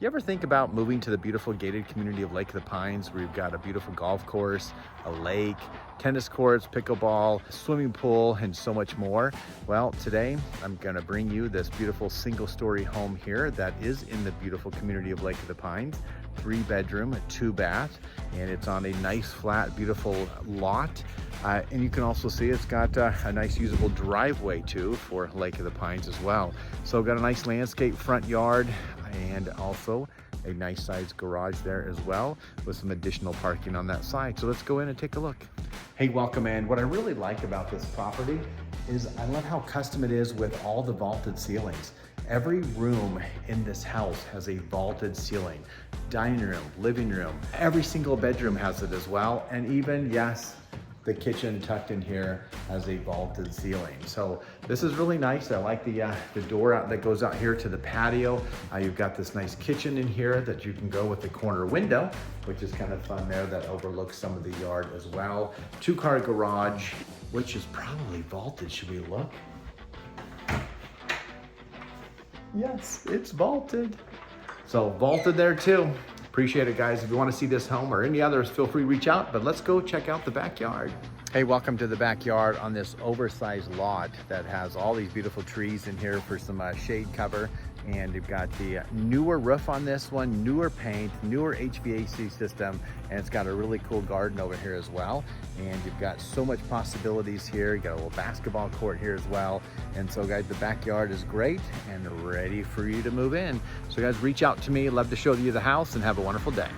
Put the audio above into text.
You ever think about moving to the beautiful gated community of Lake of the Pines, where you've got a beautiful golf course, a lake, tennis courts, pickleball, swimming pool, and so much more? Well, today I'm gonna bring you this beautiful single-story home here that is in the beautiful community of Lake of the Pines. 3-bedroom, 2-bath, and it's on a nice, flat, beautiful lot. And you can also see it's got a nice usable driveway too for Lake of the Pines as well. So got a nice landscape front yard and also a nice sized garage there as well with some additional parking on that side. So let's go in and take a look. Hey, welcome in. What I really like about this property is I love how custom it is with all the vaulted ceilings. Every room in this house has a vaulted ceiling. Dining room, living room, every single bedroom has it as well. And even, yes, the kitchen tucked in here has a vaulted ceiling. So this is really nice. I like the door out that goes out here to the patio. You've got this nice kitchen in here that you can go with the corner window, which is kind of fun there, that overlooks some of the yard as well. 2-car garage, which is probably vaulted. Should we look? Yes, it's vaulted. So vaulted there too. Appreciate it, guys. If you want to see this home or any others, feel free to reach out, but let's go check out the backyard. Hey, welcome to the backyard on this oversized lot that has all these beautiful trees in here for some shade cover. And you've got the newer roof on this one, newer paint, newer HVAC system, and it's got a really cool garden over here as well. And you've got so much possibilities here. You got a little basketball court here as well. And so guys, the backyard is great and ready for you to move in. So guys, reach out to me. Love to show you the house and have a wonderful day.